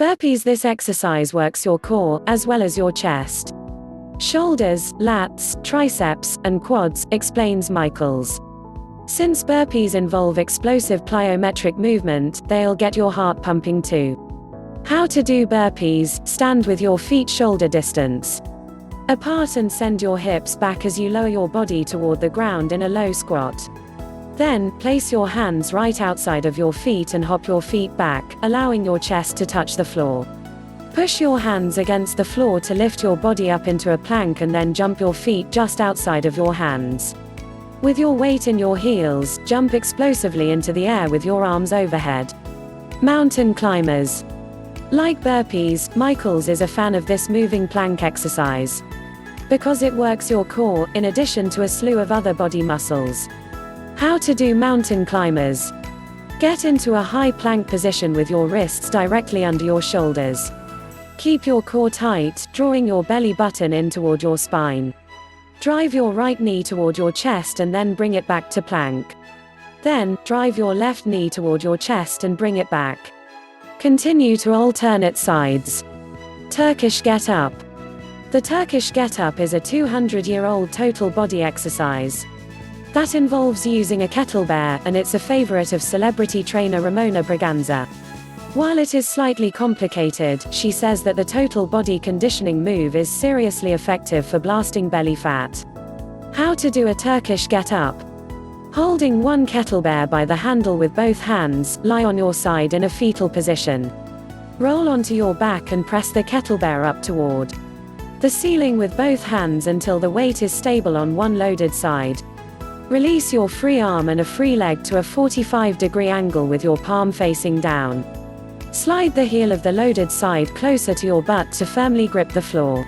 Burpees. This exercise works your core, as well as your chest, shoulders, lats, triceps, and quads, explains Michaels. Since burpees involve explosive plyometric movement, they'll get your heart pumping too. How to do burpees. Stand with your feet shoulder distance apart and send your hips back as you lower your body toward the ground in a low squat. Then, place your hands right outside of your feet and hop your feet back, allowing your chest to touch the floor. Push your hands against the floor to lift your body up into a plank and then jump your feet just outside of your hands. With your weight in your heels, jump explosively into the air with your arms overhead. Mountain climbers. Like burpees, Michaels is a fan of this moving plank exercise because it works your core, in addition to a slew of other body muscles. How to do mountain climbers. Get into a high plank position with your wrists directly under your shoulders. Keep your core tight, drawing your belly button in toward your spine. Drive your right knee toward your chest and then bring it back to plank. Then, drive your left knee toward your chest and bring it back. Continue to alternate sides. Turkish-getup. The Turkish-getup is a 200-year-old total body exercise that involves using a kettlebell, and it's a favorite of celebrity trainer Ramona Braganza. While it is slightly complicated, she says that the total body conditioning move is seriously effective for blasting belly fat. How to do a Turkish-getup. Holding one kettlebell by the handle with both hands, lie on your side in a fetal position. Roll onto your back and press the kettlebell up toward the ceiling with both hands until the weight is stable on one loaded side. Release your free arm and a free leg to a 45-degree angle with your palm facing down. Slide the heel of the loaded side closer to your butt to firmly grip the floor.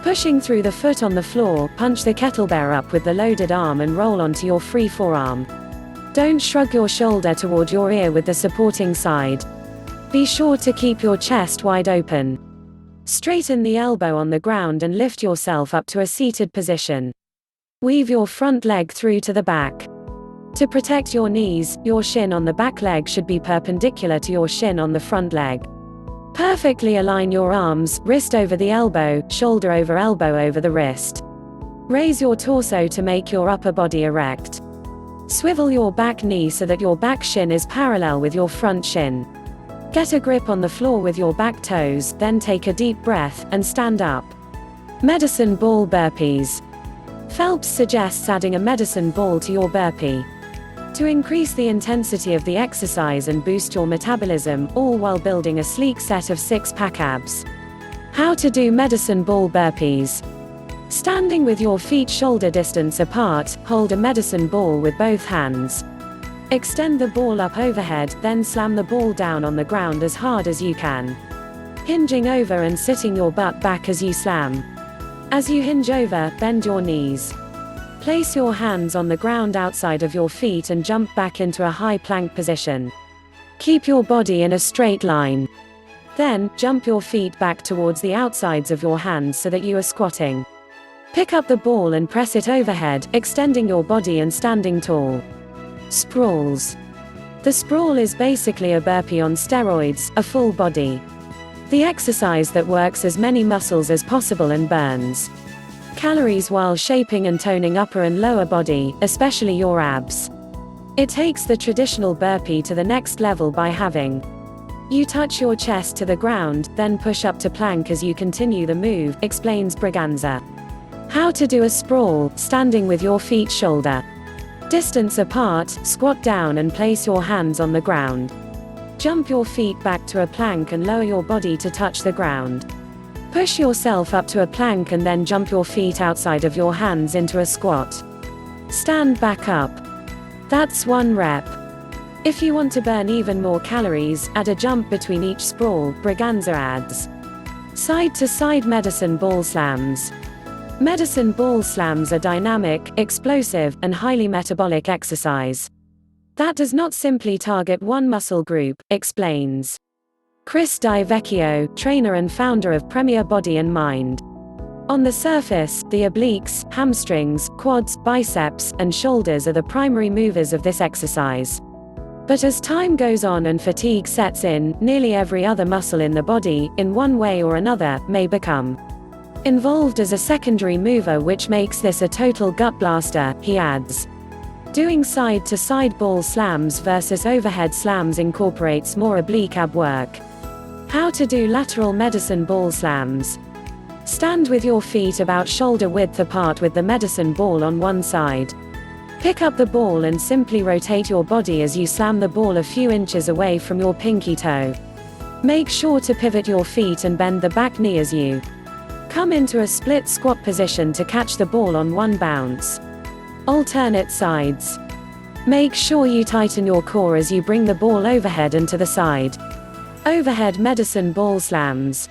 Pushing through the foot on the floor, punch the kettlebell up with the loaded arm and roll onto your free forearm. Don't shrug your shoulder toward your ear with the supporting side. Be sure to keep your chest wide open. Straighten the elbow on the ground and lift yourself up to a seated position. Weave your front leg through to the back. To protect your knees, your shin on the back leg should be perpendicular to your shin on the front leg. Perfectly align your arms, wrist over the elbow, shoulder over the wrist. Raise your torso to make your upper body erect. Swivel your back knee so that your back shin is parallel with your front shin. Get a grip on the floor with your back toes, then take a deep breath, and stand up. Medicine ball burpees. Phelps suggests adding a medicine ball to your burpee to increase the intensity of the exercise and boost your metabolism, all while building a sleek set of six-pack abs. How to do medicine ball burpees. Standing with your feet shoulder distance apart, hold a medicine ball with both hands. Extend the ball up overhead, then slam the ball down on the ground as hard as you can, hinging over and sitting your butt back as you slam. As you hinge over, bend your knees. Place your hands on the ground outside of your feet and jump back into a high plank position. Keep your body in a straight line. Then, jump your feet back towards the outsides of your hands so that you are squatting. Pick up the ball and press it overhead, extending your body and standing tall. Sprawls. The sprawl is basically a burpee on steroids, a full body. The exercise that works as many muscles as possible and burns calories while shaping and toning upper and lower body, especially your abs. It takes the traditional burpee to the next level by having you touch your chest to the ground, then push up to plank as you continue the move, explains Braganza. How to do a sprawl. Standing with your feet shoulder distance apart, squat down and place your hands on the ground. Jump your feet back to a plank and lower your body to touch the ground. Push yourself up to a plank and then jump your feet outside of your hands into a squat. Stand back up. That's 1 rep. If you want to burn even more calories, add a jump between each sprawl, Braganza adds. Side to side medicine ball slams. Medicine ball slams are dynamic, explosive, and highly metabolic exercise that does not simply target one muscle group, explains Chris Vecchio, trainer and founder of Premier Body and Mind. On the surface, the obliques, hamstrings, quads, biceps, and shoulders are the primary movers of this exercise. But as time goes on and fatigue sets in, nearly every other muscle in the body, in one way or another, may become involved as a secondary mover, which makes this a total gut blaster, he adds. Doing side-to-side ball slams versus overhead slams incorporates more oblique ab work. How to do lateral medicine ball slams. Stand with your feet about shoulder width apart with the medicine ball on one side. Pick up the ball and simply rotate your body as you slam the ball a few inches away from your pinky toe. Make sure to pivot your feet and bend the back knee as you come into a split squat position to catch the ball on one bounce. Alternate sides. Make sure you tighten your core as you bring the ball overhead and to the side. Overhead medicine ball slams.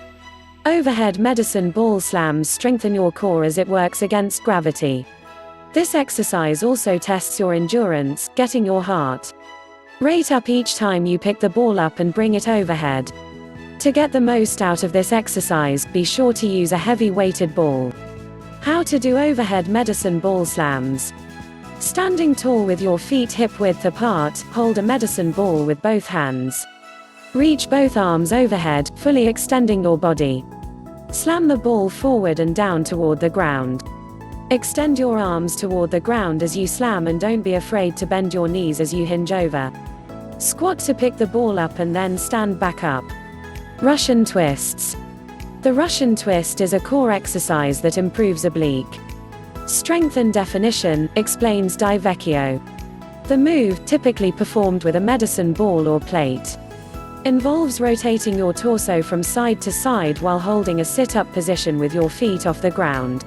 Overhead medicine ball slams strengthen your core as it works against gravity. This exercise also tests your endurance, getting your heart rate up each time you pick the ball up and bring it overhead. To get the most out of this exercise, be sure to use a heavy weighted ball. How to do overhead medicine ball slams. Standing tall with your feet hip width apart, hold a medicine ball with both hands. Reach both arms overhead, fully extending your body. Slam the ball forward and down toward the ground. Extend your arms toward the ground as you slam and don't be afraid to bend your knees as you hinge over. Squat to pick the ball up and then stand back up. Russian twists. The Russian twist is a core exercise that improves oblique strength and definition, explains Di Vecchio. The move, typically performed with a medicine ball or plate, involves rotating your torso from side to side while holding a sit-up position with your feet off the ground.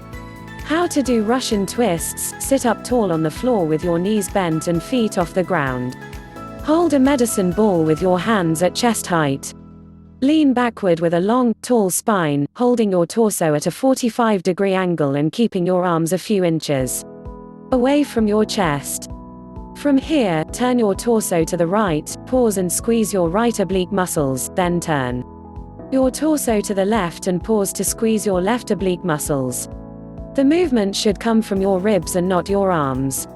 How to do Russian twists. Sit up tall on the floor with your knees bent and feet off the ground. Hold a medicine ball with your hands at chest height. Lean backward with a long, tall spine, holding your torso at a 45-degree angle and keeping your arms a few inches away from your chest. From here, turn your torso to the right, pause and squeeze your right oblique muscles, then turn your torso to the left and pause to squeeze your left oblique muscles. The movement should come from your ribs and not your arms.